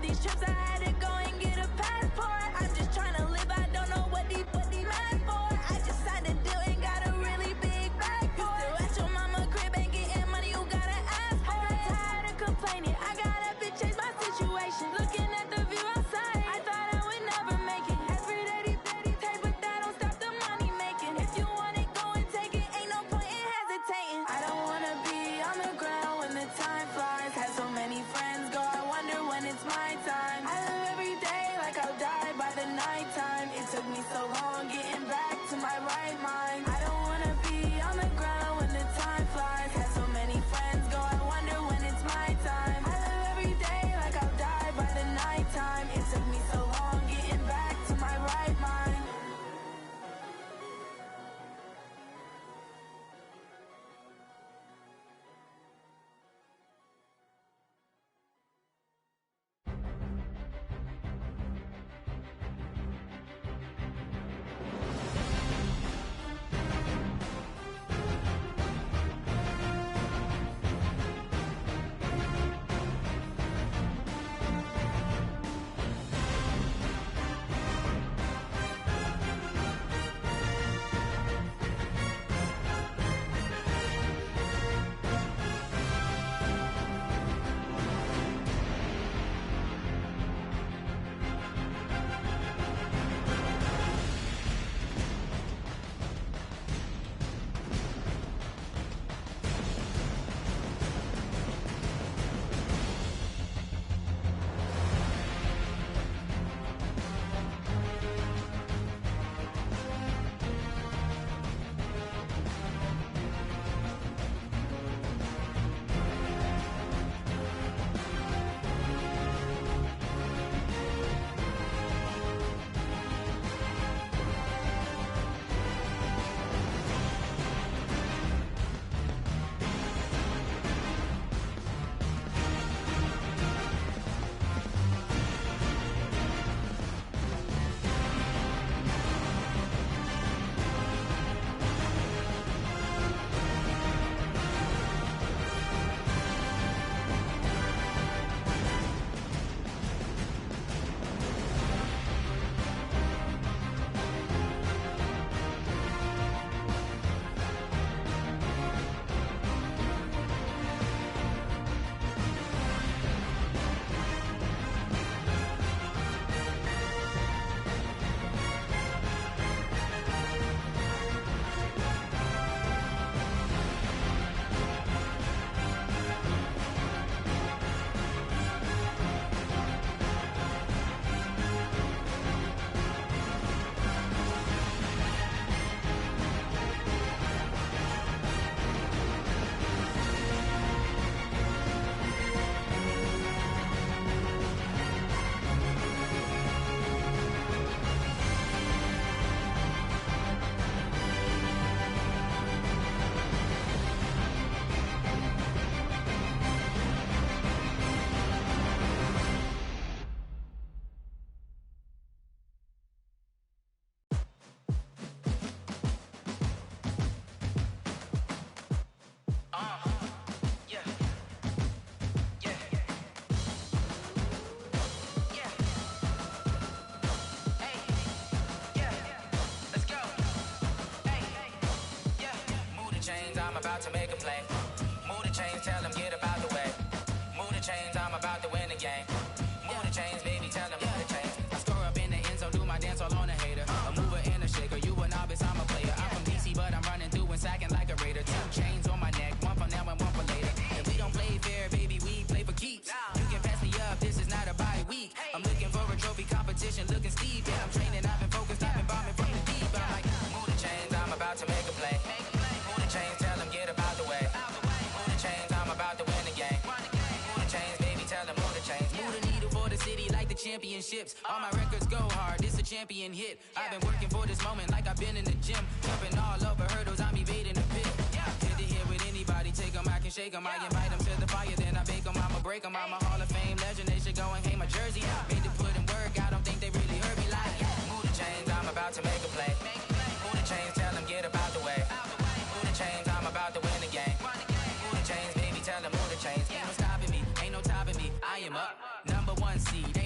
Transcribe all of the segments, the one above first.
these trips, I had to go and get a passport. I'm just trying to live, I don't know what these mad for. I just signed a deal and got a really big bag for it. Still at your mama crib, ain't getting money, you gotta ask for it. I'm tired of complaining, I got up and changed my situation. Looking at the view outside, I thought I would never make it. Every day they take, but that don't stop the money making. If you want it, go and take it, ain't no point in hesitating. I don't wanna be on the ground when the time flies. Had so many friends go, I wonder when it's my time. I live every day like I'll die by the nighttime. It took me so long getting back to my right mind. I don't wanna be on the ground when the time flies. Had so many friends go, I wonder when it's my time. I live every day like I'll die by the nighttime. It took me so long getting back to my right mind. I'm about to make a play. Move the chains, tell them get up out the way. Move the chains, I'm about to win the game. Move the chains, baby, tell them move the chains. I score up in the end zone, do my dance all on a hater. A mover and a shaker, you a novice, I'm a player. I'm from DC, but I'm running through and sacking like a raider. 2 chains on my neck, one for now and one for later. And we don't play fair, baby, we play for keeps. You can pass me up, this is not a bye week. I'm looking for a trophy competition, looking steep. Yeah, I'm training, I've been focused, I've been bombing from the deep. I'm like, move the chains, I'm about to make a play. Move the chains, tell them get up out the way. Move the chains, I'm about to win the game. Move the chains, baby, tell them move the chains. Move the needle for the city like the championships. All my records go hard, this a champion hit. I've been working for this moment like I've been in the gym. Jumping all over hurdles, I'm evading the pit. Hit to hit with anybody, take them, I can shake them. I invite them to the fire, then I bake them, I'ma break them. I'm a Hall of Fame legend, they should go and hang my jersey. Made to put in work, I don't think they really heard me like. Move the chains, I'm about to make a play. Move the chains, tell them get up out the way. Move the chains, I'm about to win the game. Move the chains, baby, tell them move the chains. Ain't no stopping me, ain't no topping me, I am up. #1 seed.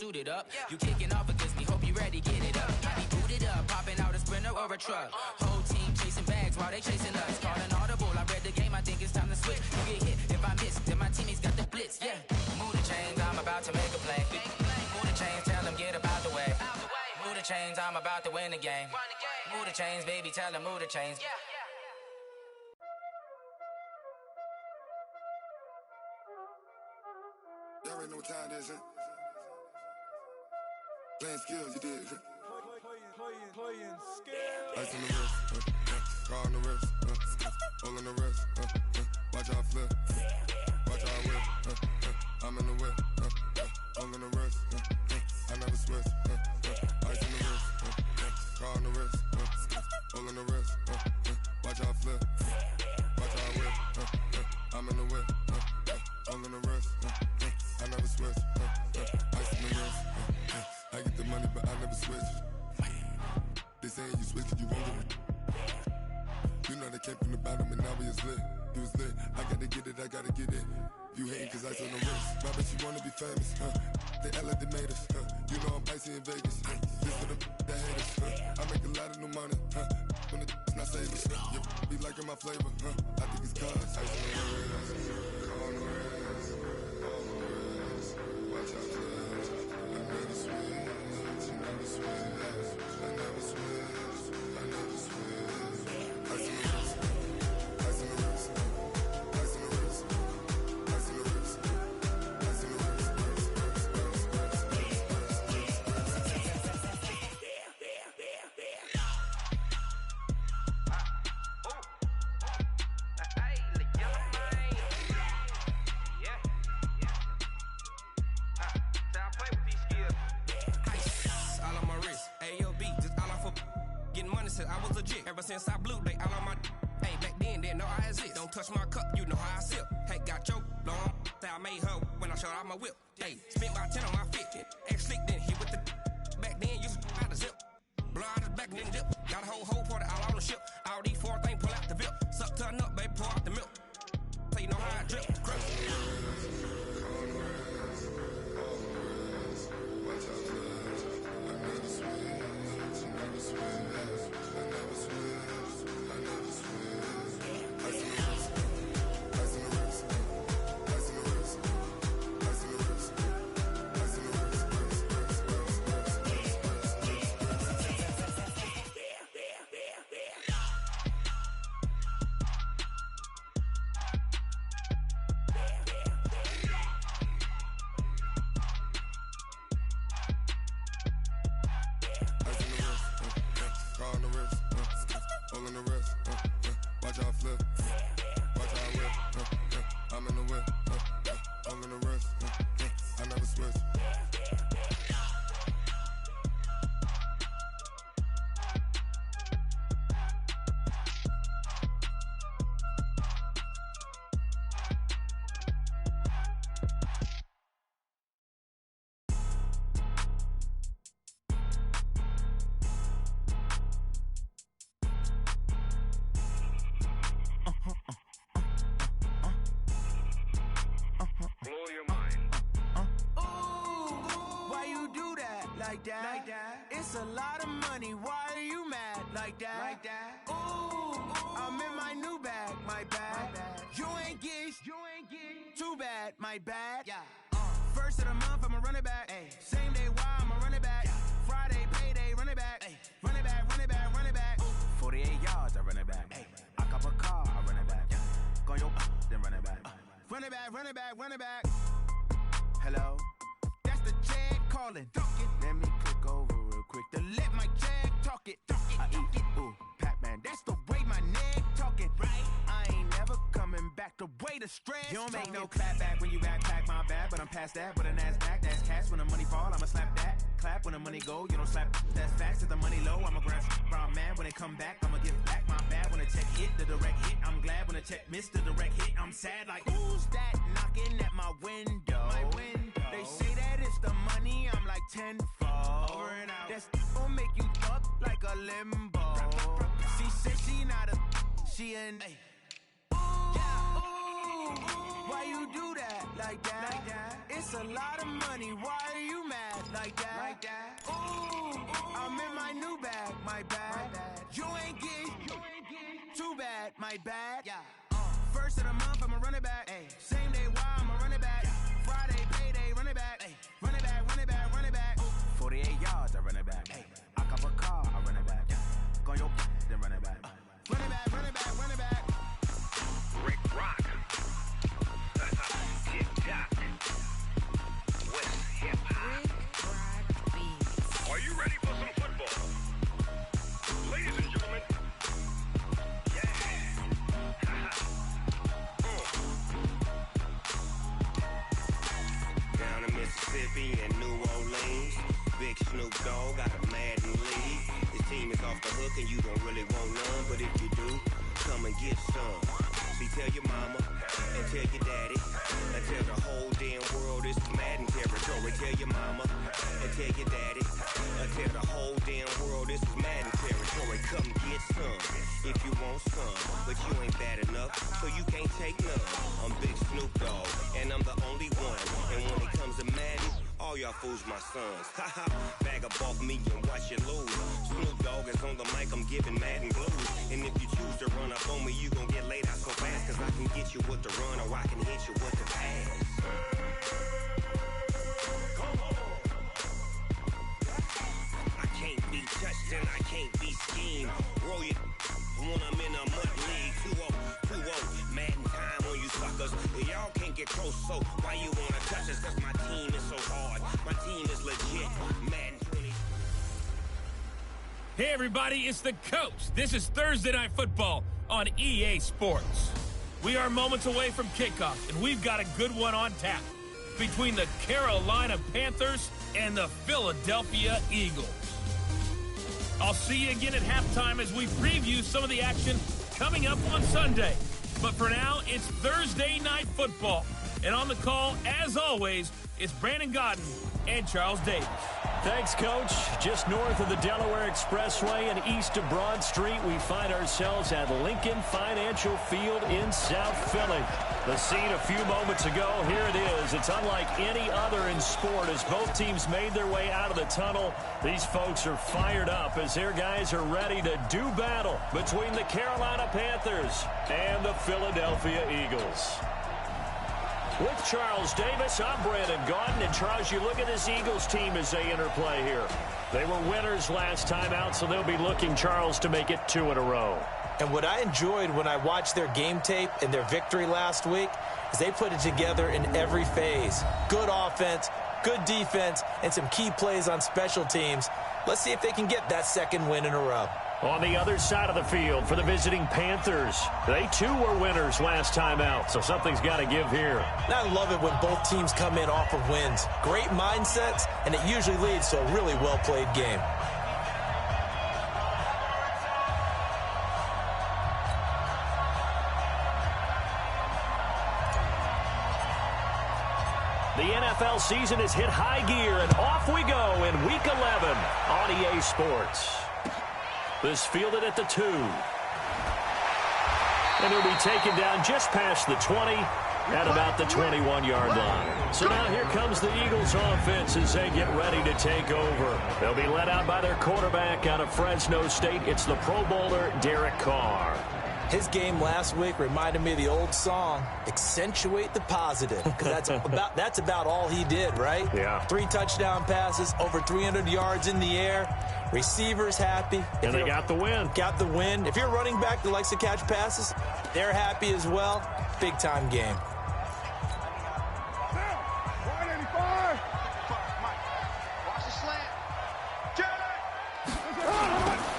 suited up. You kicking off against me, hope you ready, get it up. I be booted up, popping out a Sprinter or a truck. Whole team chasing bags while they chasing us. Calling audible, I read the game, I think it's time to switch. You get hit if I miss, then my teammates got the blitz, yeah. Move the chains, I'm about to make a play. Move the chains, tell them get up out the way. Move the chains, I'm about to win the game. Move the chains, baby, tell them move the chains. Y'all already know what time it is, huh? Playing skills, you did. Playing skills. Ice on the wrist, car on the wrist, hole in the wrist, watch out flip, watch out whip, I'm in the whip, hole in the wrist, I never switch, ice on the wrist, car on the wrist, hole in the wrist, watch out flip, watch out whip, I'm in the whip, hole in the wrist, I never switch, ice on the wrist, I get the money but I never switch. They saying you switch 'cause you won't get it. You know they came from the bottom and now we is lit. You was lit, I gotta get it, I gotta get it. You hating 'cause ice on the wrist. My bitch, you wanna be famous, They act like they made us, You know I'm icy in Vegas, This for the that hate us, I make a lot of new money, When it's not savings, You be liking my flavor, I think it's cause ice on the wrist, on the wrist, on the wrist. Watch out, cuz I never switch, you never switch. I never switch, I never switch. Ice on the wrist, ice on the wrist, ice on the wrist, ice on the wrist, ice on the wrist. I was legit. Ever since I blew, they all on my. Hey, back then, didn't know I exist. Don't touch my cup, you know how I sip. Hey, got your long. I made her when I showed out my whip. Hey, spent about 10 on my fit. Ex-slick, then hit with the. Back then, used to out the zip. Blow out the back, then dip. Got a whole party all on the ship. All these 4 things, pull out the VIP. Suck, turn up, baby, pour out the milk. So you know how I drip. Crush. Watch out, cuz I never switch, I never switch. It's a lot of money, why are you mad like that? Ooh, I'm in my new bag, my bad. You ain't get too bad, my bad. First of the month, I'ma run it back. Same day, why I'ma run it back. Friday, payday, run it back. Run it back, run it back, run it back. 48 yards, I run it back. I cop a car, I run it back. Go your then run it back. Run it back, run it back, run it back. Hello? That's the jag calling. Let me click over real quick to let my jag talk it. I eat it, ooh, Pac-Man. That's the way my neck talking. Right? I ain't never coming back the way the stress. You don't make no clap back when you backpack, my bad. But I'm past that, but a NASDAQ, that's cash. When the money fall, I'ma slap that. Clap when the money go, you don't slap. That's facts. If the money low, I'ma grab brown man. When it come back, I'ma give back my bad. When the check hit, the direct hit. I'm glad when the check missed the direct hit. I'm sad like, who's that knocking at my window? My window. They say that it's the money, I'm like tenfold. Over and out. That's gon' make you up like a limbo. She said she not a, she an. Ooh, yeah, ooh, why you do that like that? It's a lot of money, why are you mad like that? Ooh, I'm in my new bag, my bad. You ain't get too bad, my bad. First of the month, I'ma run it back. Same day, why I'ma run it back. Friday, payday, run it back. Run it back, run it back, run it back. 48 yards, I run it back. I cop a car, I run it back. Go your then run it back. Run it back, run it back, run it back. Rick Rock. Tick-tock. West hip-hop. Are you ready for some football? Ladies and gentlemen. Yeah. Down in Mississippi and New Orleans, Big Snoop Dogg got a Madden league. His team is off the hook and you don't really want none, but if you do, come and get some. See, tell your mama and tell your daddy and tell the whole damn world it's Madden territory. Tell your mama and tell your daddy and tell the whole damn world this is Madden territory. Come get some if you want some, but you ain't bad enough, so you can't take none. I'm Big Snoop Dogg and I'm the only one, and when it comes to Madden, all y'all fools my sons. Haha, bag up off me and watch you lose. Snoop Dogg is on the mic, I'm giving Madden blues. And if you choose to run up on me, you gon' get laid out so fast, cause I can get you with the run or I can hit you with the pass. I can't be touched and I can't be schemed. Roll you when I'm in a mud league. 2-0, Madden time on you suckers. Y'all can't get close, so why you wanna touch us? Cause my team is so hard. My team is legit. Madden 20. Hey everybody, it's the coach. This is Thursday Night Football on EA Sports. We are moments away from kickoff, and we've got a good one on tap between the Carolina Panthers and the Philadelphia Eagles. I'll see you again at halftime as we preview some of the action coming up on Sunday. But for now, it's Thursday Night Football. And on the call, as always, it's Brandon Godden and Charles Davis. Thanks, Coach. Just north of the Delaware Expressway and east of Broad Street, we find ourselves at Lincoln Financial Field in South Philly. The scene a few moments ago, here it is. It's unlike any other in sport as both teams made their way out of the tunnel. These folks are fired up as their guys are ready to do battle between the Carolina Panthers and the Philadelphia Eagles. With Charles Davis, I'm Brandon Gaudin. And Charles, you look at this Eagles team as they interplay here. They were winners last time out, so they'll be looking, Charles, to make it 2 in a row. And what I enjoyed when I watched their game tape and their victory last week is they put it together in every phase. Good offense, good defense, and some key plays on special teams. Let's see if they can get that second win in a row. On the other side of the field for the visiting Panthers, they too were winners last time out, so something's got to give here. And I love it when both teams come in off of wins. Great mindsets, and it usually leads to a really well-played game. The NFL season has hit high gear, and off we go in Week 11 on EA Sports. This fielded at the 2. And he'll be taken down just past the 20 at about the 21-yard line. So now here comes the Eagles offense as they get ready to take over. They'll be led out by their quarterback out of Fresno State. It's the Pro Bowler, Derek Carr. His game last week reminded me of the old song, Accentuate the Positive, because that's about all he did, right? Yeah. 3 touchdown passes, over 300 yards in the air, receivers happy. And they got the win. Got the win. If you're a running back that likes to catch passes, they're happy as well. Big-time game.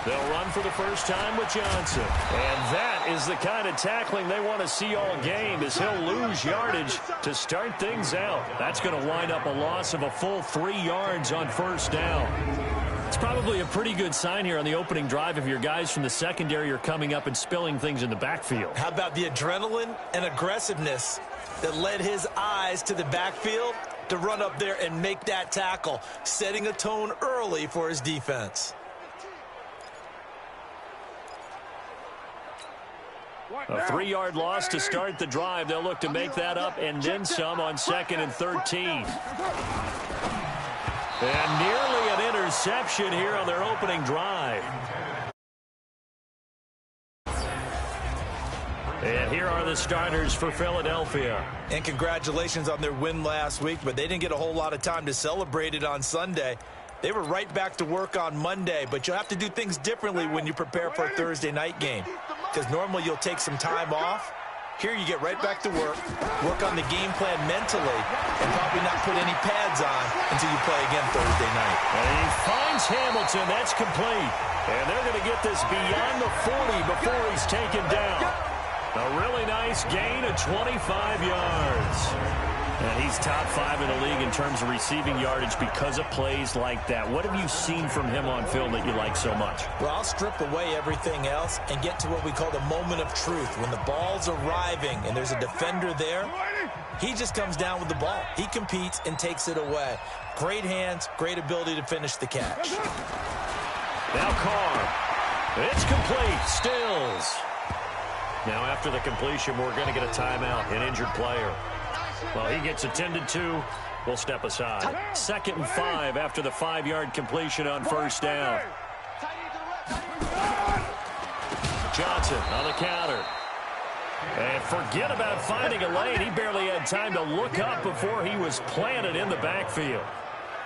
They'll run for the first time with Johnson. And that is the kind of tackling they want to see all game, as he'll lose yardage to start things out. That's going to wind up a loss of a full 3 yards on first down. It's probably a pretty good sign here on the opening drive if your guys from the secondary are coming up and spilling things in the backfield. How about the adrenaline and aggressiveness that led his eyes to the backfield to run up there and make that tackle, setting a tone early for his defense. A 3-yard loss to start the drive. They'll look to make that up and then some on 2nd and 13. And nearly an interception here on their opening drive. And here are the starters for Philadelphia. And congratulations on their win last week, but they didn't get a whole lot of time to celebrate it on Sunday. They were right back to work on Monday, but you'll have to do things differently when you prepare for a Thursday night game, because normally you'll take some time off. Here you get right back to work on the game plan mentally, and probably not put any pads on until you play again Thursday night. And he finds Hamilton. That's complete. And they're going to get this beyond the 40 before he's taken down. A really nice gain of 25 yards. And he's top 5 in the league in terms of receiving yardage because of plays like that. What have you seen from him on film that you like so much? Well, I'll strip away everything else and get to what we call the moment of truth. When the ball's arriving and there's a defender there, he just comes down with the ball. He competes and takes it away. Great hands, great ability to finish the catch. Now Carr. It's complete. Stills. Now after the completion, we're going to get a timeout, an injured player. Well, he gets attended to. We'll step aside. 2nd and 5 after the 5-yard completion on 1st down. Johnson on the counter. And forget about finding a lane. He barely had time to look up before he was planted in the backfield.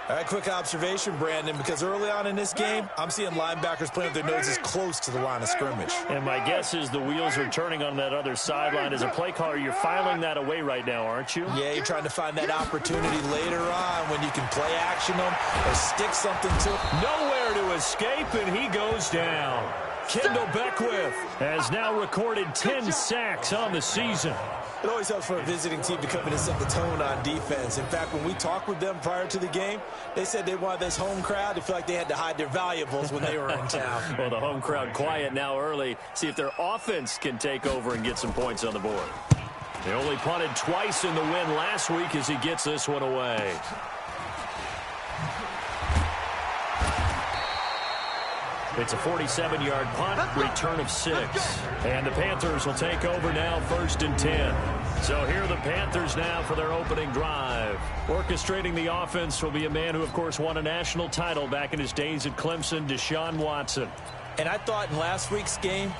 All right, quick observation, Brandon, because early on in this game, I'm seeing linebackers playing with their noses close to the line of scrimmage. And my guess is the wheels are turning on that other sideline. As a play caller, you're filing that away right now, aren't you? Yeah, you're trying to find that opportunity later on when you can play action them or stick something to them. Nowhere to escape, and he goes down. Kendall Beckwith has now recorded 10 sacks on the season. It always helps for a visiting team to come in and set the tone on defense. In fact, when we talked with them prior to the game, they said they wanted this home crowd to feel like they had to hide their valuables when they were in town. Well, the home crowd quiet now early. See if their offense can take over and get some points on the board. They only punted twice in the win last week as he gets this one away. It's a 47-yard punt, return of 6. And the Panthers will take over now, 1st and 10. So here are the Panthers now for their opening drive. Orchestrating the offense will be a man who, of course, won a national title back in his days at Clemson, Deshaun Watson. And I thought in last week's game,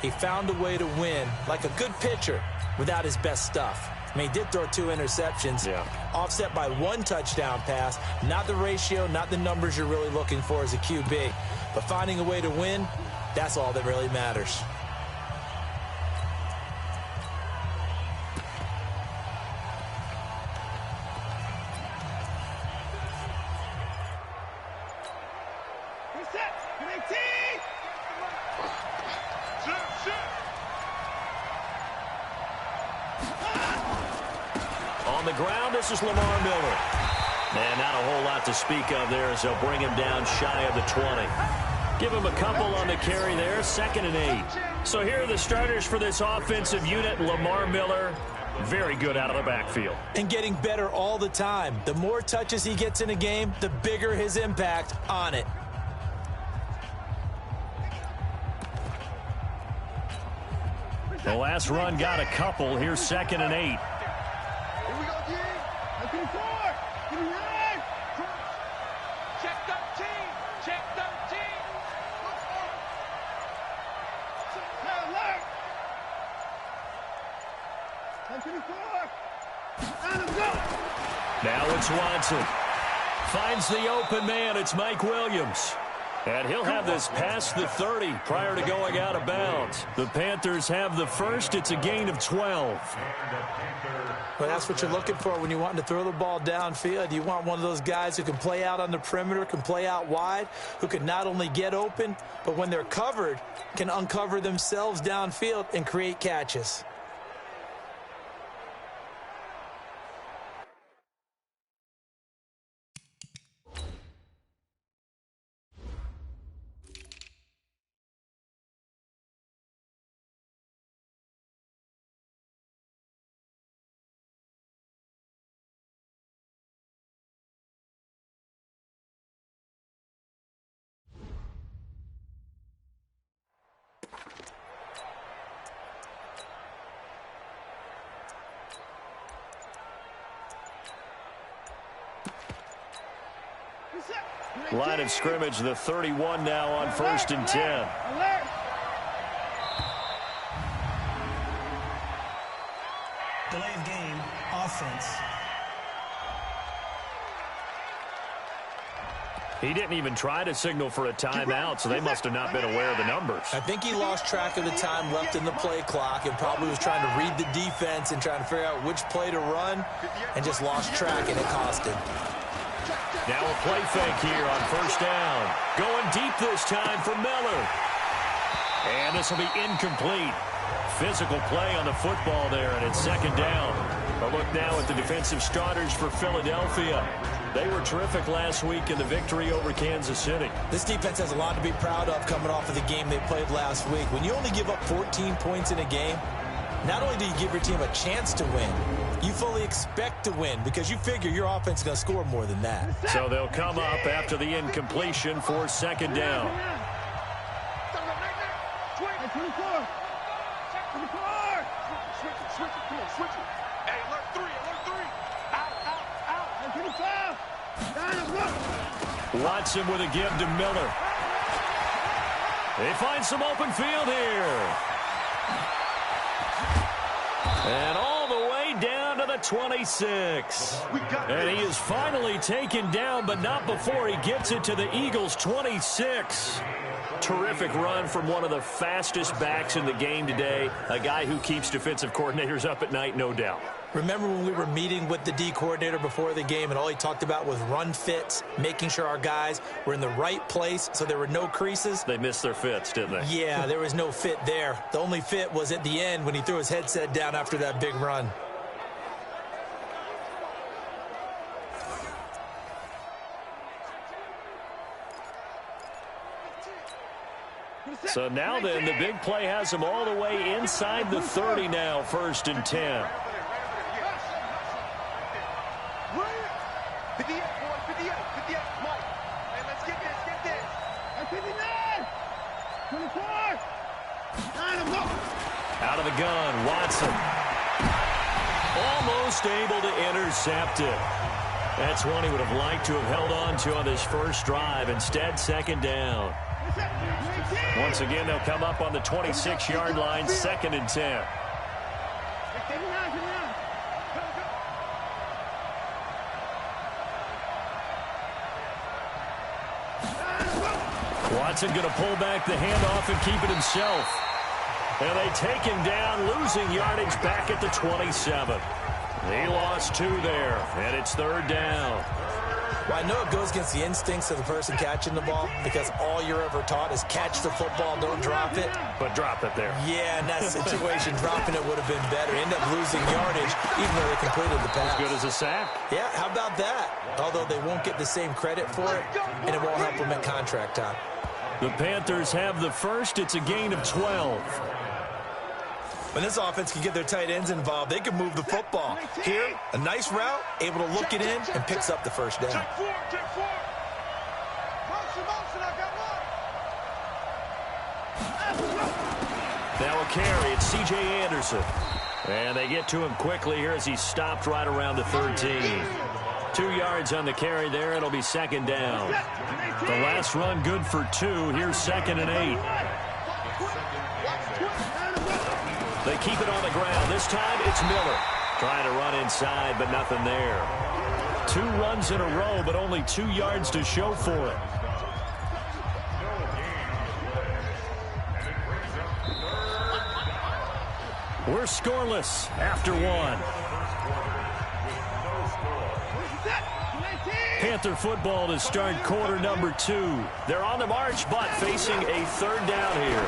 he found a way to win like a good pitcher without his best stuff. I mean, he did throw 2 interceptions, offset by 1 touchdown pass. Not the ratio, not the numbers you're really looking for as a QB. But finding a way to win, that's all that really matters. On the ground, this is Lamar Miller. And not a whole lot to speak of there as they'll bring him down shy of the 20. Give him a couple on the carry there, 2nd and 8. So here are the starters for this offensive unit. Lamar Miller, very good out of the backfield. And getting better all the time. The more touches he gets in a game, the bigger his impact on it. The last run got a couple. Here's 2nd and 8. Now it's Watson. Finds the open man. It's Mike Williams. And he'll have this past the 30 prior to going out of bounds. The Panthers have the first. It's a gain of 12. Well, that's what you're looking for when you want to throw the ball downfield. You want one of those guys who can play out on the perimeter, can play out wide, who can not only get open, but when they're covered, can uncover themselves downfield and create catches. Line of scrimmage, the 31 now on 1st and 10. Delay of game, offense. He didn't even try to signal for a timeout, so they must have not been aware of the numbers. I think he lost track of the time left in the play clock and probably was trying to read the defense and trying to figure out which play to run and just lost track, and it cost him. Now a play fake here on 1st down. Going deep this time for Miller. And this will be incomplete. Physical play on the football there, and it's 2nd down. A look now at the defensive starters for Philadelphia. They were terrific last week in the victory over Kansas City. This defense has a lot to be proud of coming off of the game they played last week. When you only give up 14 points in a game, not only do you give your team a chance to win, you fully expect to win because you figure your offense is going to score more than that. So they'll come up after the incompletion for 2nd down. Watson with a give to Miller. They find some open field here. And all the way down to the 26. And he is finally taken down, but not before he gets it to the Eagles' 26. Terrific run from one of the fastest backs in the game today. A guy who keeps defensive coordinators up at night, no doubt. Remember when we were meeting with the D coordinator before the game and all he talked about was run fits, making sure our guys were in the right place so there were no creases? They missed their fits, didn't they? Yeah, there was no fit there. The only fit was at the end when he threw his headset down after that big run. So now then, the big play has him all the way inside the 30 now, 1st and 10. 58, Mike. Hey, let's get this. 59, 24, 9, out of the gun, Watson. Almost able to intercept it. That's one he would have liked to have held on to on his first drive. Instead, 2nd down. Once again, they'll come up on the 26-yard line, 2nd and 10. Watson going to pull back the handoff and keep it himself. And they take him down, losing yardage back at the 27. He lost 2 there, and it's 3rd down. Well, I know it goes against the instincts of the person catching the ball because all you're ever taught is catch the football, don't drop it. But drop it there. Yeah, in that situation, dropping it would have been better. End up losing yardage, even though they completed the pass. As good as a sack. Yeah, how about that? Although they won't get the same credit for it, and it won't help them at contract time. The Panthers have the first. It's a gain of 12. When this offense can get their tight ends involved, they can move the football. Here, a nice route, able to look it in, and picks up the first down. Check 4. Motion, I got one. Now a carry, it's C.J. Anderson. And they get to him quickly here as he stopped right around the 13. 2 yards on the carry there. It'll be 2nd down. The last run good for 2. Here's 2nd and 8. They keep it on the ground. This time it's Miller. Trying to run inside, but nothing there. 2 runs in a row, but only 2 yards to show for it. We're scoreless after 1. Panther football to start quarter number 2. They're on the march, but facing a 3rd down here.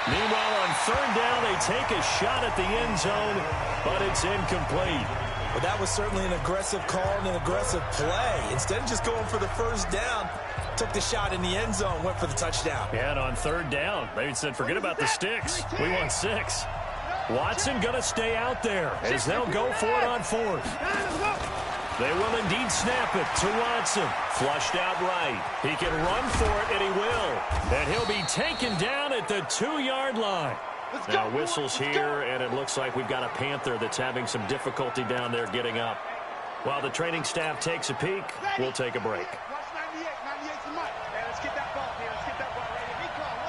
Meanwhile, on 3rd down, they take a shot at the end zone, but it's incomplete. Well, that was certainly an aggressive call and an aggressive play. Instead of just going for the first down, took the shot in the end zone, went for the touchdown. Yeah, and on 3rd down, they said, forget about the sticks. We want 6. Watson going to stay out there as they'll go for it on 4th. They will indeed snap it to Watson. Flushed out right. He can run for it, and he will. And he'll be taken down at the 2-yard line. Now whistles here, and it looks like we've got a Panther that's having some difficulty down there getting up. While the training staff takes a peek, we'll take a break. Watch 98. 98's the mic. Man, let's get that ball here. Let's get that ball right here. He called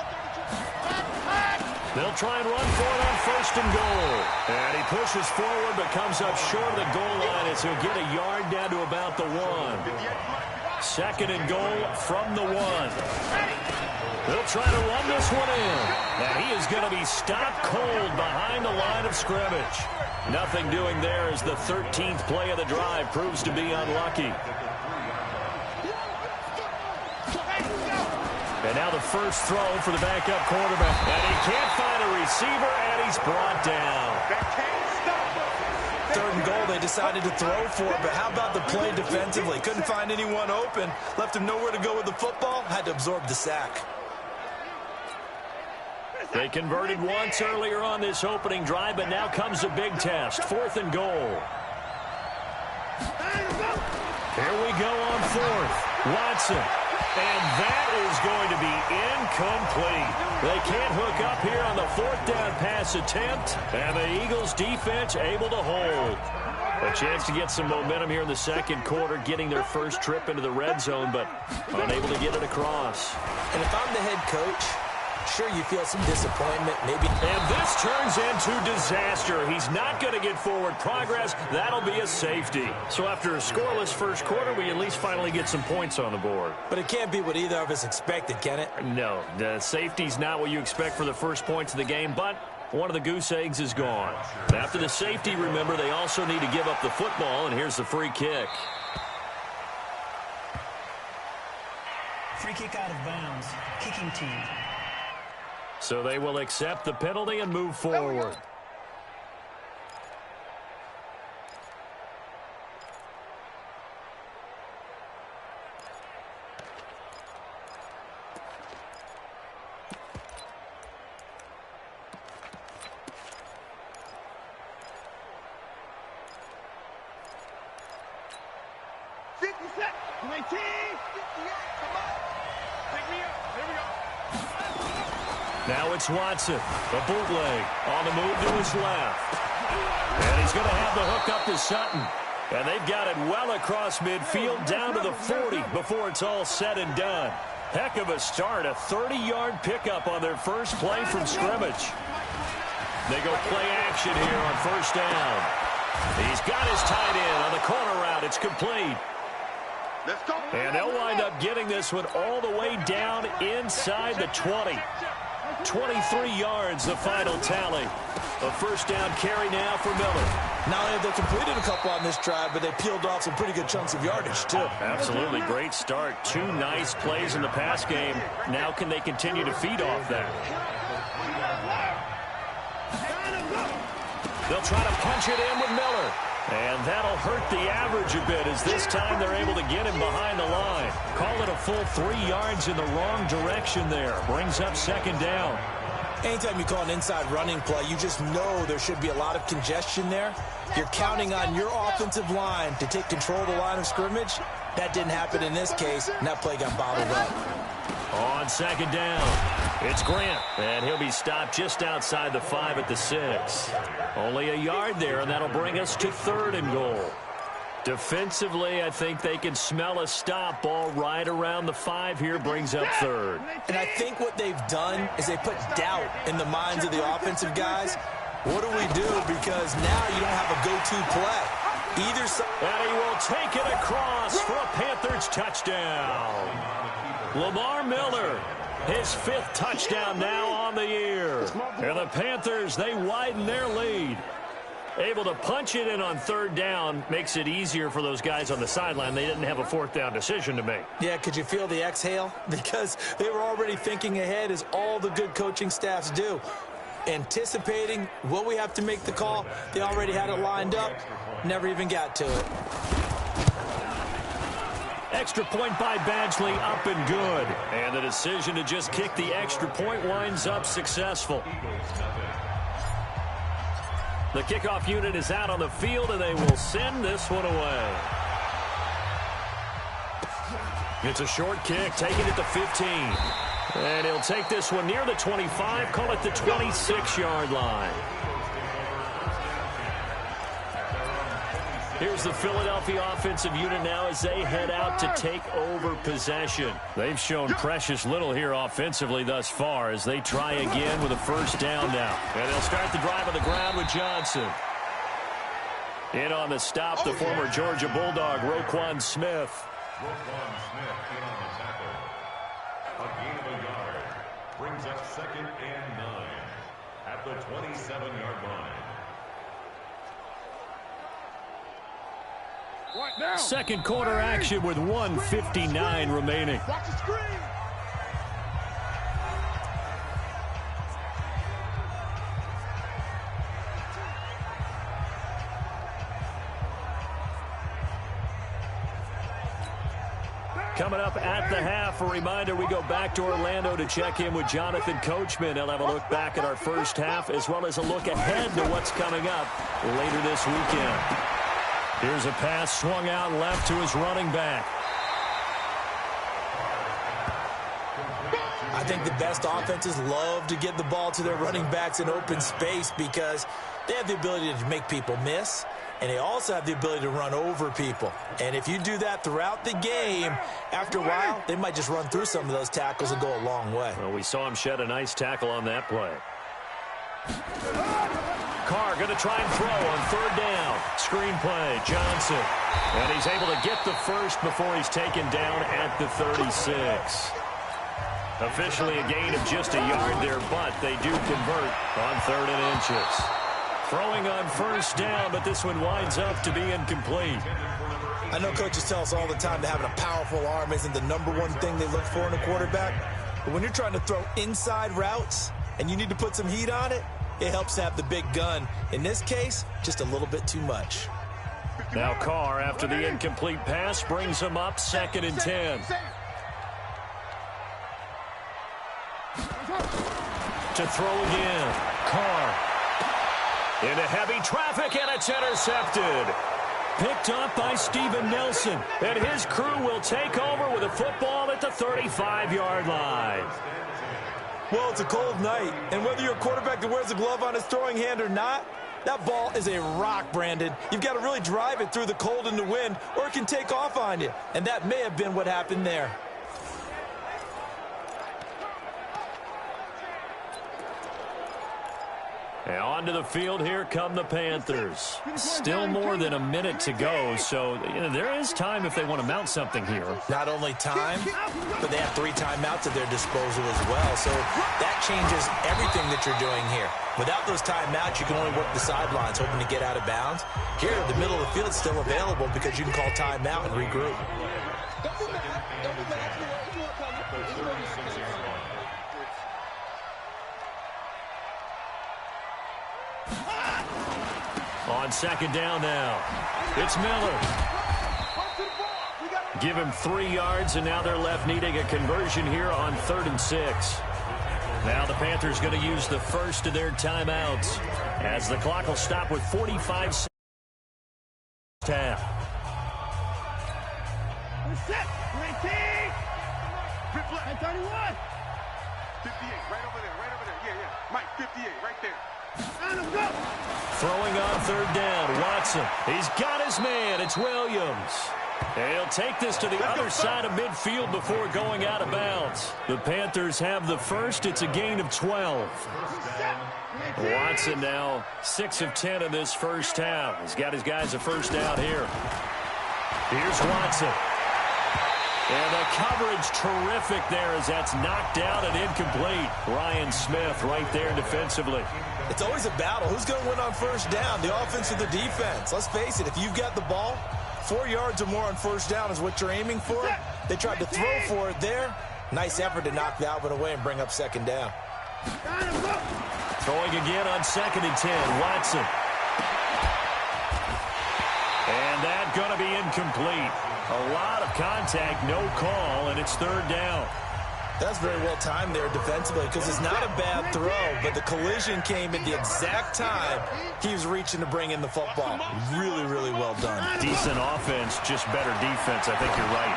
132. They'll try and run for it on 1st and goal. And he pushes forward but comes up short of the goal line as he'll get a yard down to about the 1. 2nd and goal from the 1. They'll try to run this one in. And he is going to be stopped cold behind the line of scrimmage. Nothing doing there as the 13th play of the drive proves to be unlucky. And now the first throw for the backup quarterback. And he can't find a receiver, and he's brought down. 3rd and goal, they decided to throw for it, but how about the play defensively? Couldn't find anyone open, left him nowhere to go with the football, had to absorb the sack. They converted once earlier on this opening drive, but now comes a big test. 4th and goal. Here we go on 4th. Watson. And that is going to be incomplete. They can't hook up here on the 4th down pass attempt, and the Eagles defense able to hold. A chance to get some momentum here in the 2nd quarter, getting their first trip into the red zone, but unable to get it across. And if I'm the head coach, sure, you feel some disappointment, maybe. And this turns into disaster. He's not going to get forward progress. That'll be a safety. So after a scoreless first quarter, we at least finally get some points on the board. But it can't be what either of us expected, can it? No, the safety's not what you expect for the first points of the game, but one of the goose eggs is gone. After the safety, remember, they also need to give up the football, and here's the free kick. Free kick out of bounds. Kicking team. So they will accept the penalty and move forward. Now it's Watson, a bootleg, on the move to his left. And he's going to have the hook up to Sutton. And they've got it well across midfield down to the 40 before it's all said and done. Heck of a start, a 30-yard pickup on their first play from scrimmage. They go play action here on 1st down. He's got his tight end on the corner route. It's complete. And they'll wind up getting this one all the way down inside the 20. 23 yards, the final tally. A 1st down carry now for Miller. Not only have they completed a couple on this drive, but they peeled off some pretty good chunks of yardage, too. Absolutely great start. 2 nice plays in the pass game. Now can they continue to feed off that? They'll try to punch it in with Miller. And that'll hurt the average a bit as this time they're able to get him behind the line. Call it a full 3 yards in the wrong direction there. Brings up 2nd down. Anytime you call an inside running play, you just know there should be a lot of congestion there. You're counting on your offensive line to take control of the line of scrimmage. That didn't happen in this case, and that play got bottled up. On 2nd down, it's Grant, and he'll be stopped just outside the 5 at the 6. Only a yard there, and that'll bring us to 3rd and goal. Defensively, I think they can smell a stop ball right around the 5 here, brings up 3rd. And I think what they've done is they put doubt in the minds of the offensive guys. What do we do? Because now you don't have a go-to play. Either side. And he will take it across for a Panthers touchdown. Lamar Miller, his 5th touchdown now on the year. And the Panthers, they widen their lead. Able to punch it in on 3rd down makes it easier for those guys on the sideline. They didn't have a 4th down decision to make. Yeah, could you feel the exhale? Because they were already thinking ahead, as all the good coaching staffs do. Anticipating, will we have to make the call? They already had it lined up. Never even got to it. Extra point by Badgley, up and good. And the decision to just kick the extra point winds up successful. The kickoff unit is out on the field, and they will send this one away. It's a short kick, taking it to 15. And he'll take this one near the 25, call it the 26-yard line. Here's the Philadelphia offensive unit now as they head out to take over possession. They've shown precious little here offensively thus far as they try again with a first down now. And they'll start the drive on the ground with Johnson. In on the stop, the former Georgia Bulldog, Roquan Smith. Roquan Smith in on the tackle. A gain of a yard. Brings up 2nd and 9 at the 27-yard line. Second quarter action with 1:59 remaining. Watch the screen. Coming up at the half, a reminder we go back to Orlando to check in with Jonathan Coachman. He'll have a look back at our first half as well as a look ahead to what's coming up later this weekend. Here's a pass swung out left to his running back. I think the best offenses love to get the ball to their running backs in open space because they have the ability to make people miss, and they also have the ability to run over people. And if you do that throughout the game, after a while, they might just run through some of those tackles and go a long way. Well, we saw him shed a nice tackle on that play. Carr going to try and throw on third down. Screen play, Johnson. And he's able to get the first before he's taken down at the 36. Officially a gain of just a yard there, but they do convert on 3rd and inches. Throwing on first down, but this one winds up to be incomplete. I know coaches tell us all the time that having a powerful arm isn't the #1 thing they look for in a quarterback. But when you're trying to throw inside routes and you need to put some heat on it, it helps to have the big gun. In this case, just a little bit too much. Now Carr, after the incomplete pass, brings him up 2nd and 10. To throw again. Carr. Into heavy traffic, and it's intercepted. Picked up by Steven Nelson. And his crew will take over with a football at the 35-yard line. Well, it's a cold night, and whether you're a quarterback that wears a glove on his throwing hand or not, that ball is a rock, Brandon. You've got to really drive it through the cold and the wind, or it can take off on you. And that may have been what happened there. And onto the field, here come the Panthers. Still more than a minute to go, so there is time if they want to mount something here. Not only time, but they have 3 timeouts at their disposal as well, so that changes everything that you're doing here. Without those timeouts, you can only work the sidelines, hoping to get out of bounds. Here, the middle of the field is still available because you can call timeout and regroup. On 2nd down now, it's Miller. Give him 3 yards, and now they're left needing a conversion here on 3rd and 6. Now the Panthers going to use the first of their timeouts as the clock will stop with 45 seconds. Set. 19. 31. 58, right over there. Yeah. Mike, 58, right there. Throwing on 3rd down, Watson. He's got his man. It's Williams. And he'll take this to the other side of midfield before going out of bounds. The Panthers have the first. It's a gain of 12. Watson now 6 of 10 in this first half. He's got his guys a first down here. Here's Watson. And the coverage terrific there as that's knocked down and incomplete. Ryan Smith right there defensively. It's always a battle. Who's going to win on first down, the offense or the defense? Let's face it, if you've got the ball, 4 yards or more on first down is what you're aiming for. They tried to throw for it there. Nice effort to knock that one away and bring up 2nd down. Throwing again on 2nd and 10, Watson. And that's going to be incomplete. A lot of contact, no call, and it's 3rd down. That's very well timed there defensively because it's not a bad throw, but the collision came at the exact time he was reaching to bring in the football. Really, really well done. Decent offense, just better defense. I think you're right.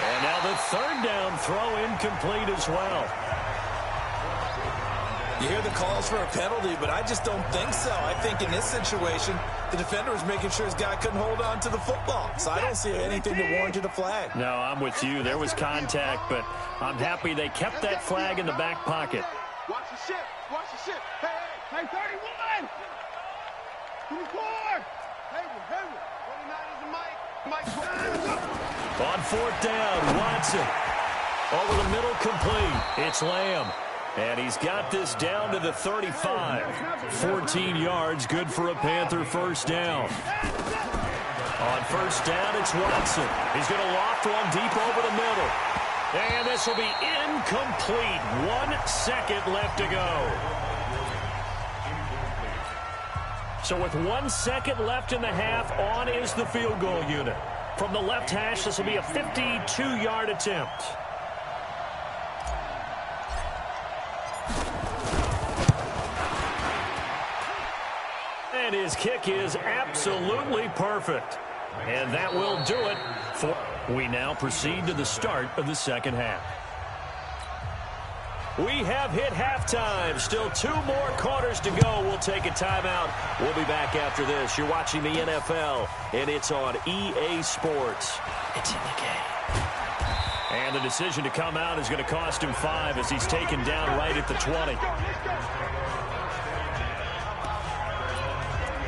And now the 3rd down throw incomplete as well. You hear the calls for a penalty, but I just don't think so. I think in this situation, the defender was making sure his guy couldn't hold on to the football. So I don't see anything that warranted a flag. No, I'm with you. There was contact, but I'm happy they kept that flag in the back pocket. Watch the ship. Watch the ship. Hey, 31. 24. Hayward. 29 is the Mike. On 4th down, Watson. Over the middle, complete. It's Lamb. And he's got this down to the 35. 14 yards, good for a Panther first down. On first down, it's Watson. He's going to loft one deep over the middle. And this will be incomplete. 1 second left to go. So with 1 second left in the half, on is the field goal unit. From the left hash, this will be a 52-yard attempt. And his kick is absolutely perfect. And that will do it. We now proceed to the start of the second half. We have hit halftime. Still 2 more quarters to go. We'll take a timeout. We'll be back after this. You're watching the NFL, and it's on EA Sports. It's in the game. And the decision to come out is going to cost him 5 as he's taken down right at the 20.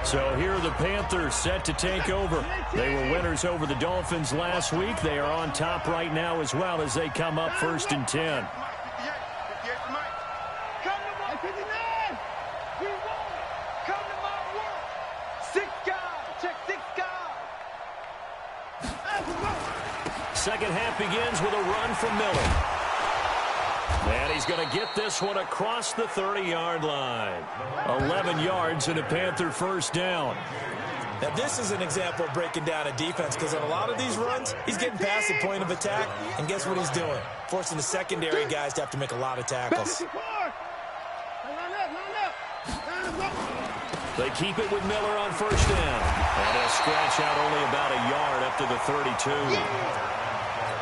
So here are the Panthers set to take over. They were winners over the Dolphins last week. They are on top right now as well as they come up 1st and 10. Second half begins with a run from Miller. And he's going to get this one across the 30-yard line. 11 yards and a Panther first down. Now, this is an example of breaking down a defense because on a lot of these runs, he's getting past the point of attack, and guess what he's doing? Forcing the secondary guys to have to make a lot of tackles. They keep it with Miller on first down. And he'll scratch out only about a yard up to the 32.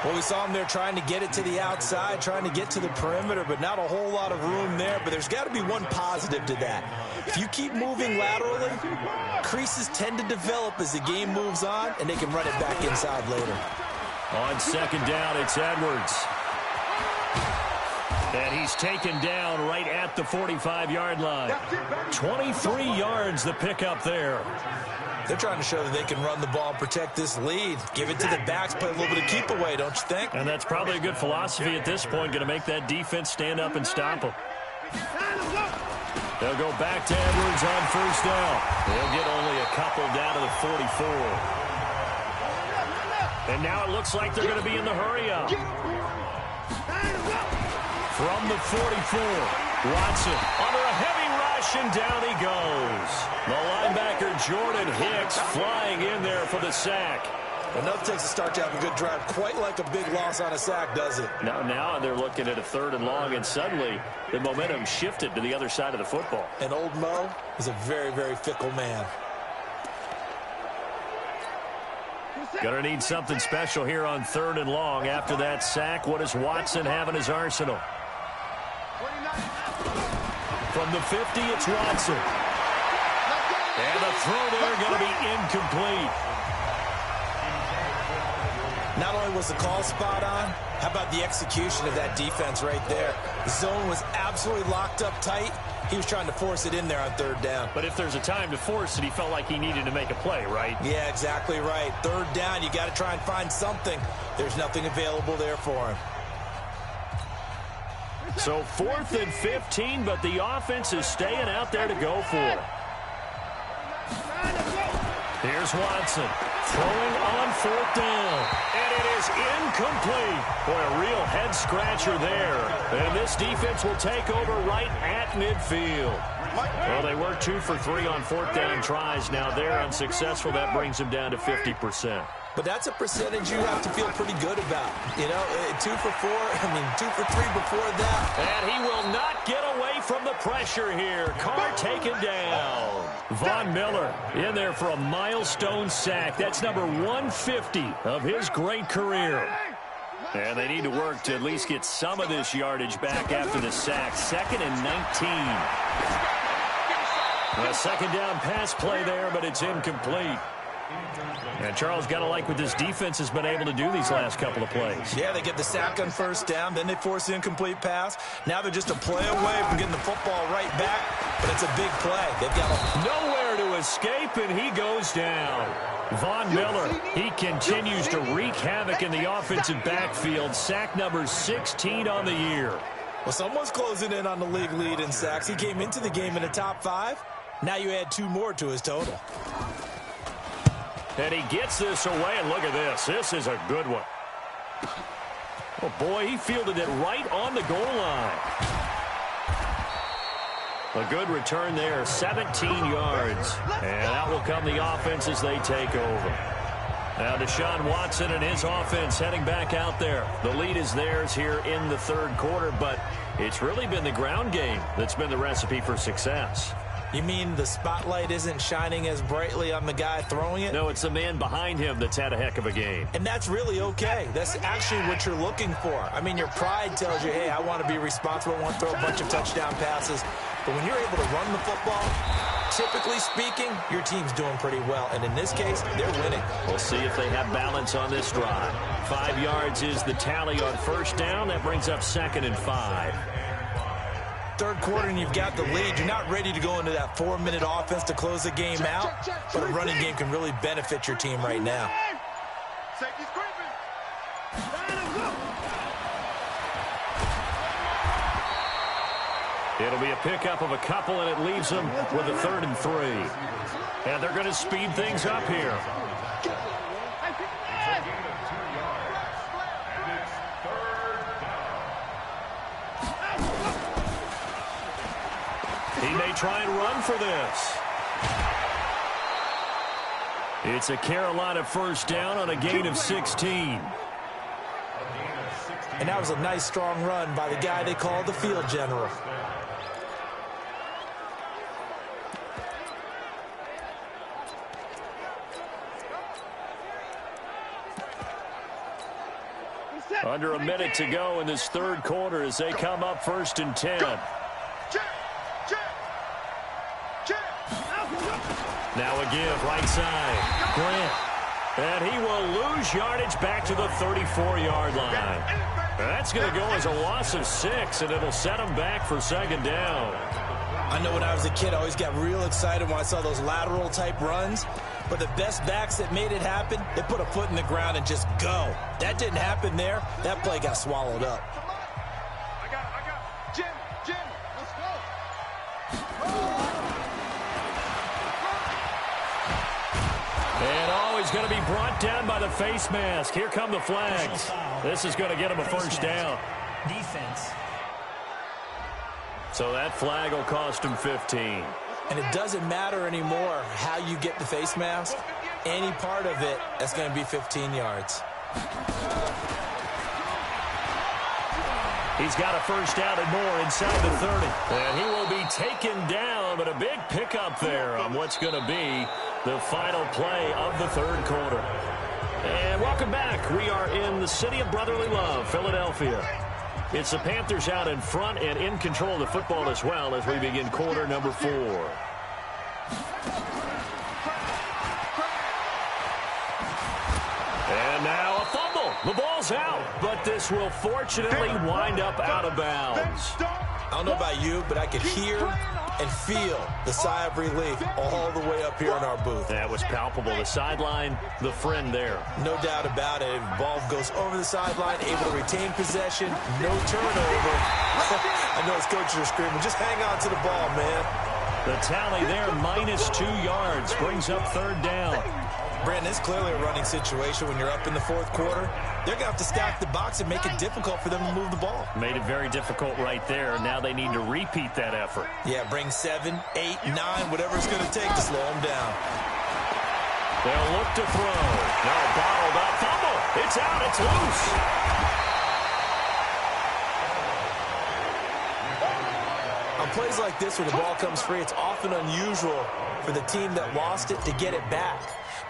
Well, we saw him there trying to get it to the outside, trying to get to the perimeter, but not a whole lot of room there. But there's got to be one positive to that. If you keep moving laterally, creases tend to develop as the game moves on, and they can run it back inside later. On second down, it's Edwards. And he's taken down right at the 45-yard line. 23 yards the pickup there. They're trying to show that they can run the ball and protect this lead. Give it to the backs, play a little bit of keep away, don't you think? And that's probably a good philosophy at this point, going to make that defense stand up and stop them. They'll go back to Edwards on first down. They'll get only a couple down to the 44. And now it looks like they're going to be in the hurry-up. From the 44, Watson under a heavy rush, and down he goes. The linebacker Jordan Hicks flying in there for the sack. Enough takes a start to have a good drive. Quite like a big loss on a sack, does it? Now they're looking at a 3rd and long, and suddenly the momentum shifted to the other side of the football. And old Mo is a very, very fickle man. Gonna need something special here on 3rd and long. After that sack, what does Watson have in his arsenal? From the 50, it's Watson. And the throw there going to be incomplete. Not only was the call spot on, how about the execution of that defense right there? The zone was absolutely locked up tight. He was trying to force it in there on 3rd down. But if there's a time to force it, he felt like he needed to make a play, right? Yeah, exactly right. 3rd down, you got to try and find something. There's nothing available there for him. So 4th and 15, but the offense is staying out there to go for it. Here's Watson throwing on 4th down. And it is incomplete. Boy, a real head-scratcher there. And this defense will take over right at midfield. Well, they were 2 for 3 on 4th down tries. Now they're unsuccessful. That brings them down to 50%. But that's a percentage you have to feel pretty good about. You know, 2 for 4, 2 for 3 before that. And he will not get away from the pressure here. Carr taken down. Von Miller in there for a milestone sack. That's number 150 of his great career. And they need to work to at least get some of this yardage back after the sack. 2nd and 19. A second down pass play there, but it's incomplete. And Charles, got to like what this defense has been able to do these last couple of plays. Yeah, they get the sack on first down, then they force the incomplete pass. Now they're just a play away from getting the football right back, but it's a big play. They've got nowhere to escape, and he goes down. Von Miller, he continues to wreak havoc in the offensive backfield. Sack number 16 on the year. Well, someone's closing in on the league lead in sacks. He came into the game in the top 5. Now you add 2 more to his total. And he gets this away, and look at this. This is a good one. Oh, boy, he fielded it right on the goal line. A good return there, 17 yards. And out will come the offense as they take over. Now Deshaun Watson and his offense heading back out there. The lead is theirs here in the third quarter, but it's really been the ground game that's been the recipe for success. You mean the spotlight isn't shining as brightly on the guy throwing it? No, it's the man behind him that's had a heck of a game. And that's really okay. That's actually what you're looking for. I mean, your pride tells you, hey, I want to be responsible. I want to throw a bunch of touchdown passes. But when you're able to run the football, typically speaking, your team's doing pretty well. And in this case, they're winning. We'll see if they have balance on this drive. 5 yards is the tally on first down. That brings up 2nd and 5. Third quarter and you've got the lead. You're not ready to go into that 4-minute offense to close the game out, but a running game can really benefit your team right now. It'll be a pickup of a couple, and it leaves them with a 3rd and 3. And they're going to speed things up here. He may try and run for this. It's a Carolina first down on a gain of 16. And that was a nice, strong run by the guy they call the field general. Under a minute to go in this third quarter as they come up 1st and 10. Now a give, right side. Grant. And he will lose yardage back to the 34-yard line. That's going to go as a loss of 6, and it'll set him back for 2nd down. I know when I was a kid, I always got real excited when I saw those lateral-type runs. But the best backs that made it happen, they put a foot in the ground and just go. That didn't happen there. That play got swallowed up. I got it. Jim, let's go. And he's going to be brought down by the face mask. Here come the flags. This is going to get him a first down. Defense. So that flag will cost him 15. And it doesn't matter anymore how you get the face mask. Any part of it, that's going to be 15 yards. He's got a first down and more inside the 30. And he will be taken down, but a big pickup there on what's going to be the final play of the third quarter. And welcome back. We are in the city of brotherly love, Philadelphia. It's the Panthers out in front and in control of the football as well as we begin quarter number 4. And now a fumble. The ball's out, but this will fortunately wind up out of bounds. I don't know about you, but I could hear and feel the sigh of relief all the way up here in our booth. That was palpable. The sideline, the friend there. No doubt about it. Ball goes over the sideline, able to retain possession, no turnover. I know his coaches are screaming, just hang on to the ball, man. The tally there, -2 yards, brings up third down. Brandon, it's clearly a running situation when you're up in the fourth quarter. They're going to have to stack the box and make it difficult for them to move the ball. Made it very difficult right there. Now they need to repeat that effort. Yeah, bring 7, 8, 9, whatever it's going to take to slow them down. They'll look to throw. No, bottled up. Fumble. It's out. It's loose. On plays like this where the ball comes free, it's often unusual for the team that lost it to get it back.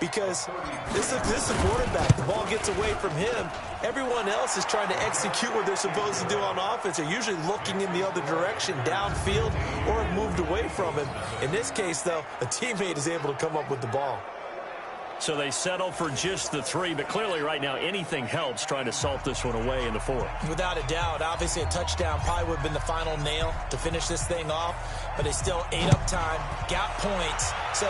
because this is a quarterback. The ball gets away from him. Everyone else is trying to execute what they're supposed to do on offense. They're usually looking in the other direction, downfield, or have moved away from him. In this case, though, a teammate is able to come up with the ball. So they settle for just the 3, but clearly right now anything helps trying to salt this one away in the 4th. Without a doubt, obviously a touchdown probably would have been the final nail to finish this thing off, but they still ate up time, got points. So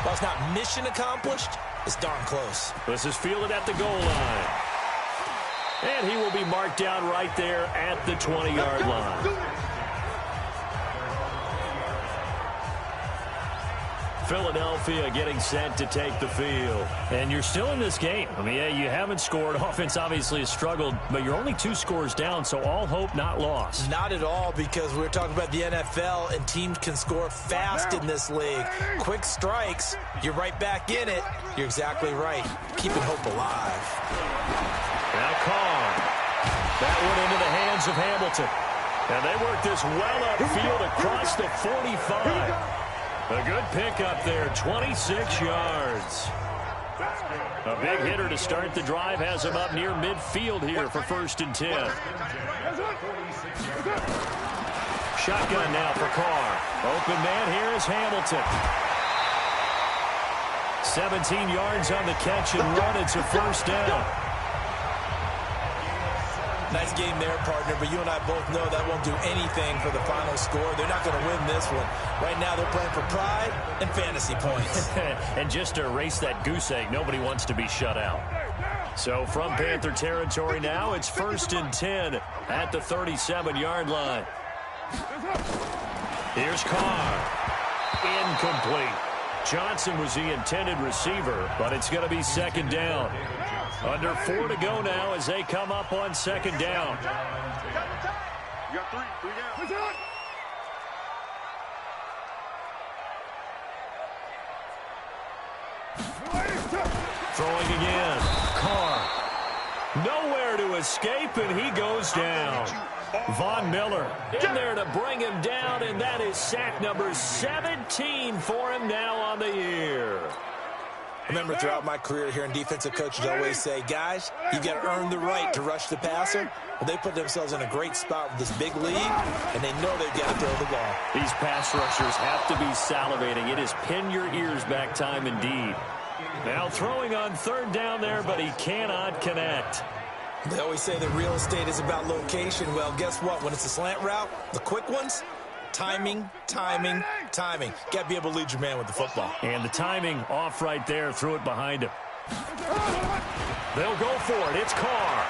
while it's not mission accomplished, it's darn close. This is fielded at the goal line. And he will be marked down right there at the 20-yard line. Philadelphia getting set to take the field. And you're still in this game. I mean, yeah, you haven't scored. Offense obviously has struggled, but you're only 2 scores down, so all hope not lost. Not at all, because we're talking about the NFL, and teams can score fast in this league. Quick strikes, you're right back in it. You're exactly right. Keeping hope alive. Now Carr. That one into the hands of Hamilton. And they work this well upfield across the 45. A good pickup there, 26 yards. A big hitter to start the drive has him up near midfield here for 1st and 10. Shotgun now for Carr. Open man here is Hamilton. 17 yards on the catch and run. It's a 1st down. Nice game there, partner, but you and I both know that won't do anything for the final score. They're not going to win this one. Right now, they're playing for pride and fantasy points. And just to erase that goose egg, nobody wants to be shut out. So from Panther territory now, it's 1st and 10 at the 37-yard line. Here's Carr. Incomplete. Johnson was the intended receiver, but it's going to be 2nd down. Under 4 to go now as they come up on 2nd down. You got 3 down. Throwing again. Carr. Nowhere to escape, and he goes down. Von Miller in there to bring him down, and that is sack number 17 for him now on the year. I remember throughout my career hearing defensive coaches always say, guys, you got to earn the right to rush the passer. Well, they put themselves in a great spot with this big lead, and they know they've got to throw the ball. These pass rushers have to be salivating. It is pin your ears back time indeed. Now throwing on 3rd down there, but he cannot connect. They always say that real estate is about location. Well, guess what? When it's a slant route, the quick ones, timing, timing, timing. Got to be able to lead your man with the football. And the timing off right there. Threw it behind him. They'll go for it. It's Carr.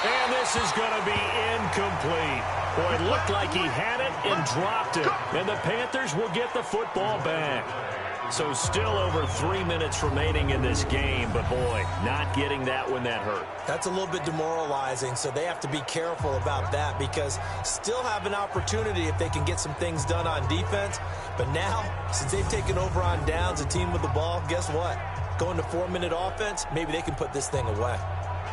And this is going to be incomplete. Boy, it looked like he had it and dropped it. And the Panthers will get the football back. So still over 3 minutes remaining in this game, but boy, not getting that when that hurt. That's a little bit demoralizing, so they have to be careful about that because still have an opportunity if they can get some things done on defense. But now, since they've taken over on downs, a team with the ball, guess what? Going to 4-minute offense, maybe they can put this thing away.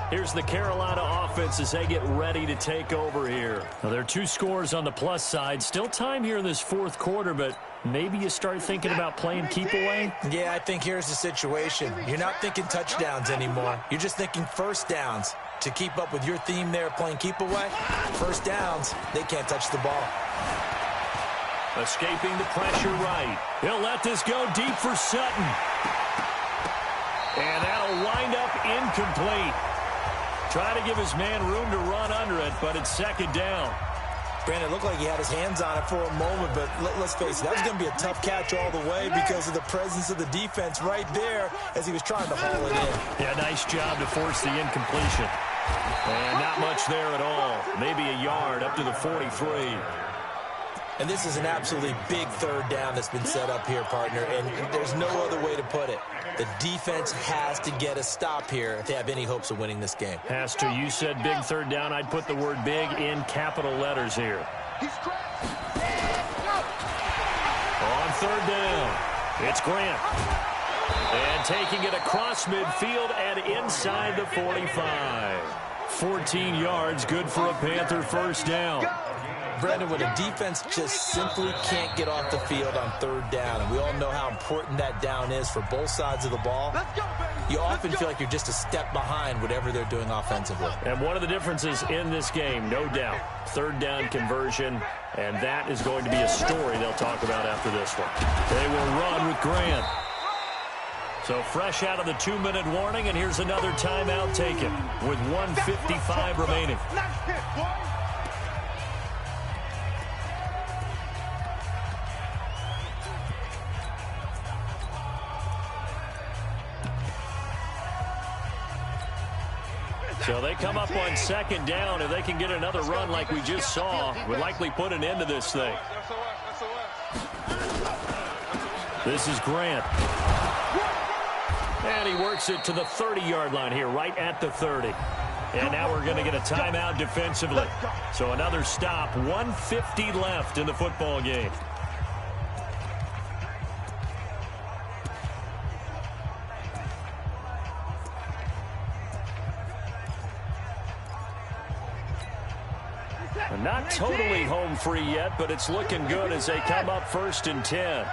Here's the Carolina offense as they get ready to take over here. Now, there are 2 scores on the plus side. Still time here in this 4th quarter, but maybe you start thinking about playing keep away? Yeah, I think here's the situation. You're not thinking touchdowns anymore. You're just thinking 1st downs. To keep up with your theme there, playing keep away, 1st downs, they can't touch the ball. Escaping the pressure right. He'll let this go deep for Sutton. And that'll wind up incomplete. Try to give his man room to run under it, but it's 2nd down. Brandon, it looked like he had his hands on it for a moment, but let's face it, that was going to be a tough catch all the way because of the presence of the defense right there as he was trying to haul it in. Yeah, nice job to force the incompletion. And not much there at all. Maybe a yard up to the 43. And this is an absolutely big 3rd down that's been set up here, partner, and there's no other way to put it. The defense has to get a stop here if they have any hopes of winning this game. Has to. You said big 3rd down. I'd put the word big in capital letters here. On 3rd down, it's Grant. And taking it across midfield and inside the 45. 14 yards, good for a Panther 1st down. Brandon, when a defense just simply can't get off the field on third down, and we all know how important that down is for both sides of the ball, you often feel like you're just a step behind whatever they're doing offensively. And one of the differences in this game, no doubt, third down conversion, and that is going to be a story they'll talk about after this one. They will run with Grant. So fresh out of the 2-minute warning, and here's another timeout taken with 1:55 remaining. So they come up on second down. If they can get another run like we just saw, would likely put an end to this thing. This is Grant. And he works it to the 30-yard line here, right at the 30. And now we're going to get a timeout defensively. So another stop, 1:50 left in the football game. Not totally home free yet, but it's looking good as they come up 1st and 10.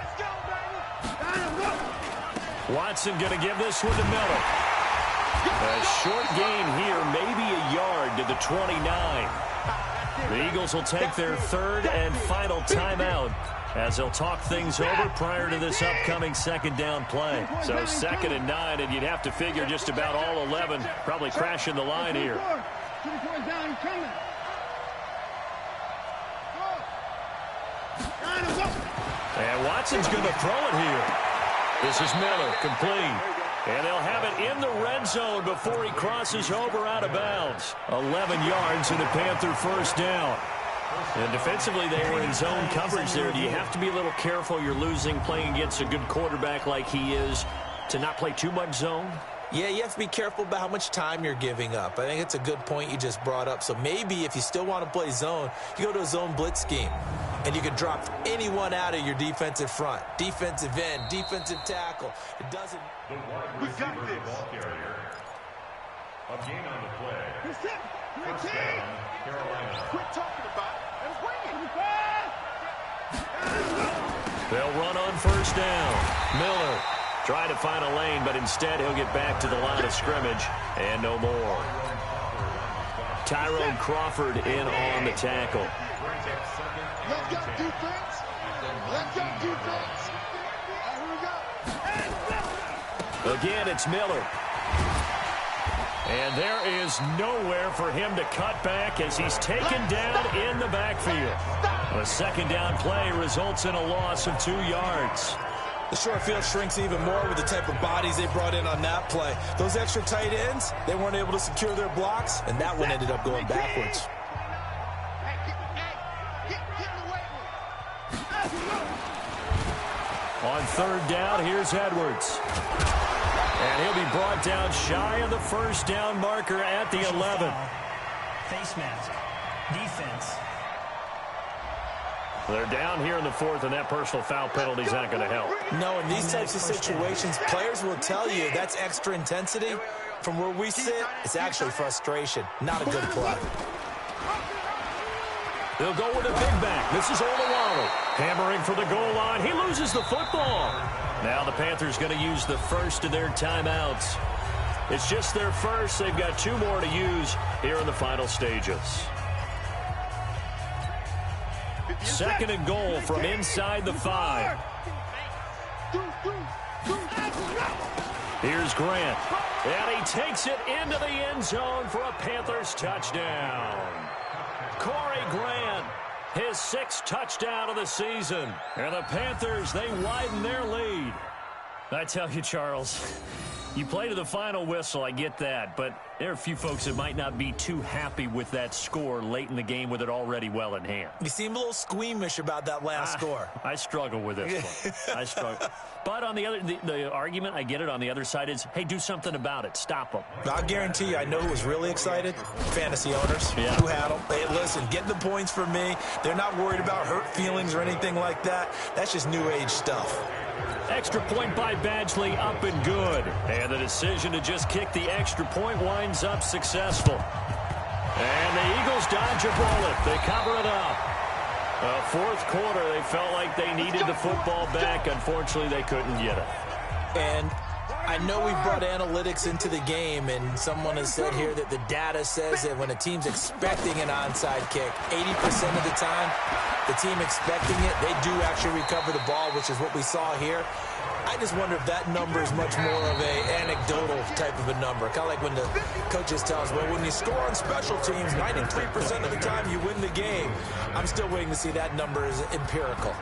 Watson going to give this one to Miller. A short gain here, maybe a yard to the 29. The Eagles will take their third and final timeout as they'll talk things over prior to this upcoming second down play. So 2nd and 9, and you'd have to figure just about all 11 probably crashing the line here. And Watson's going to throw it here. This is Miller, complete. And they'll have it in the red zone before he crosses over out of bounds. 11 yards and a Panther first down. And defensively, they were in zone coverage there. Do you have to be a little careful? You're losing, playing against a good quarterback like he is, to not play too much zone? Yeah, you have to be careful about how much time you're giving up. I think it's a good point you just brought up. So maybe if you still want to play zone, you go to a zone blitz scheme. And you can drop anyone out of your defensive front. Defensive end, defensive tackle. It doesn't... We got this. Ball carrier. A gain on the play. First down, Carolina. Quit talking about it. Let's win it. They'll run on first down. Miller tried to find a lane, but instead he'll get back to the line of scrimmage. And no more. Tyrone Crawford in on the tackle. Let's go defense. Let's go defense. Here we go. Again, it's Miller. And there is nowhere for him to cut back as he's taken down in the backfield. A second down play results in a loss of 2 yards. The short field shrinks even more with the type of bodies they brought in on that play. Those extra tight ends, they weren't able to secure their blocks, and that one ended up going backwards. On third down, here's Edwards. And he'll be brought down shy of the first down marker at the 11. Face mask. Defense. They're down here in the 4th, and that personal foul penalty is not going to help. No, in these types of situations, players will tell you that's extra intensity. From where we sit, it's actually frustration, not a good play. They'll go with a big back. This is Olawale. Hammering for the goal line. He loses the football. Now the Panthers going to use the first of their timeouts. It's just their first. They've got 2 more to use here in the final stages. 2nd and goal from inside the 5. Here's Grant. And he takes it into the end zone for a Panthers touchdown. Corey Grant, his 6th touchdown of the season. And the Panthers, they widen their lead. I tell you, Charles, you play to the final whistle, I get that, but there are a few folks that might not be too happy with that score late in the game with it already well in hand. You seem a little squeamish about that last score. I struggle with this one. I struggle. But on the other, the argument, I get it, on the other side is, hey, do something about it. Stop them. I'll guarantee you, I know who was really excited. Fantasy owners who had them. Hey, listen, get the points for me. They're not worried about hurt feelings or anything like that. That's just new age stuff. Extra point by Badgley, up and good. And the decision to just kick the extra point winds up successful. And the Eagles dodge a bullet. They cover it up. Fourth quarter, they felt like they needed the football back. Unfortunately, they couldn't get it. And I know we've brought analytics into the game, and someone has said here that the data says that when a team's expecting an onside kick, 80% of the time, the team expecting it, they do actually recover the ball, which is what we saw here. I just wonder if that number is much more of an anecdotal type of a number. Kind of like when the coaches tell us, well, when you score on special teams, 93% of the time you win the game. I'm still waiting to see that number is empirical.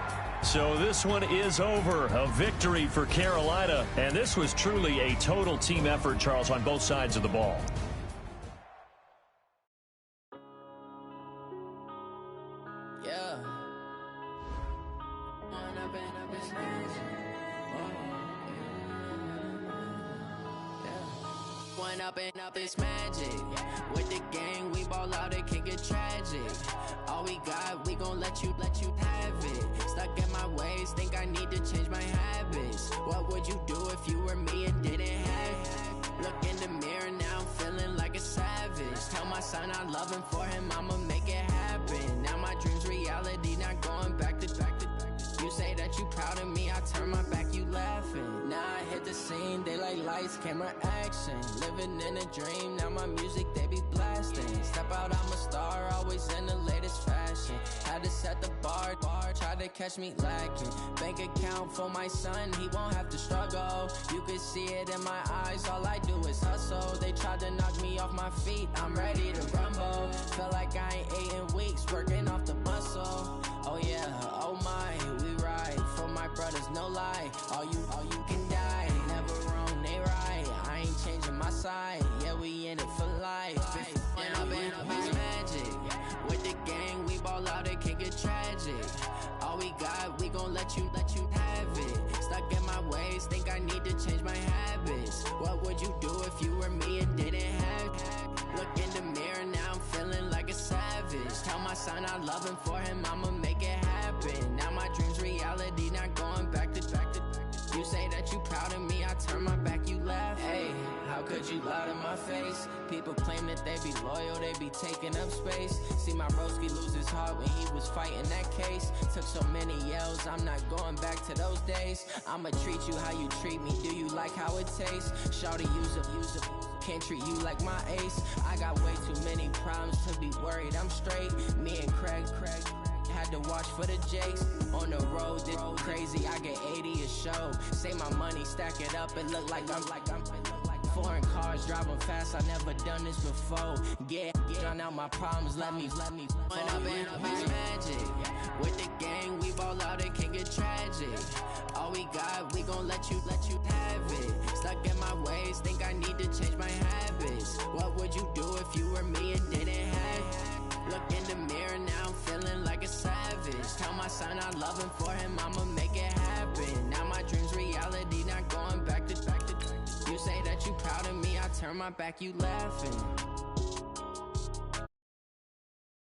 So this one is over. A victory for Carolina. And this was truly a total team effort, Charles, on both sides of the ball. Yeah. One up and up is magic. With the gang, we ball out, it can get tragic. All we got, we gon' let you have it. Stuck in my ways, think I need to change my habits. What would you do if you were me and didn't have it? Look in the mirror, now I'm feeling like a savage. Tell my son I love him, for him I'ma make it happen. Now my dream's reality, not going back to. You say that you proud of me, I turn my back, you laughing. Now I hit the scene, they like lights, camera, action. Living in a dream, now my music, they be blasting. Step out, I'm a star, always in the latest fashion. Had to set the bar, try to catch me lacking. Bank account for my son, he won't have to struggle. You can see it in my eyes, all I do is hustle. They tried to knock me off my feet, I'm ready to rumble. Feel like I ain't ate in weeks, working off the muscle. Oh yeah, oh my, we ride for my brothers, no lie. All you can die, never wrong, they right. I ain't changing my side, yeah, we in it for life. When up and up is magic. With the gang, we ball out, it can get tragic. All we got, we gon' let you have it. Stuck in my ways, think I need to change my habits. What would you do if you were me and didn't have it? Look in the mirror, now I'm feeling like a savage. Tell my son I love him, for him I'ma make it happen. Now my dream's reality, not going back to. You say that you proud of me, I turn my back, you laugh. Hey, how could you lie to my face? People claim that they be loyal, they be taking up space. See my broski lose his heart when he was fighting that case. Took so many yells, I'm not going back to those days. I'ma treat you how you treat me, do you like how it tastes? Shawty, use it. Can't treat you like my ace. I got way too many problems to be worried, I'm straight. Me and Craig had to watch for the Jakes. On the road, this crazy, I get 80 a show. Say my money, stack it up, it look like I'm foreign cars, driving fast, I never done this before. Get on out my problems, let me When up and up is magic. With the gang, we ball out, it can get tragic. All we got, we gon' let you have it. Stuck in my ways, think I need to change my habits. What would you do if you were me and didn't have it? Look in the mirror, now I'm feeling like a savage. Tell my son I love him, for him I'ma make it happen. Now my dream's reality, not going back to. You say that you proud of me, I turn my back, you laughing.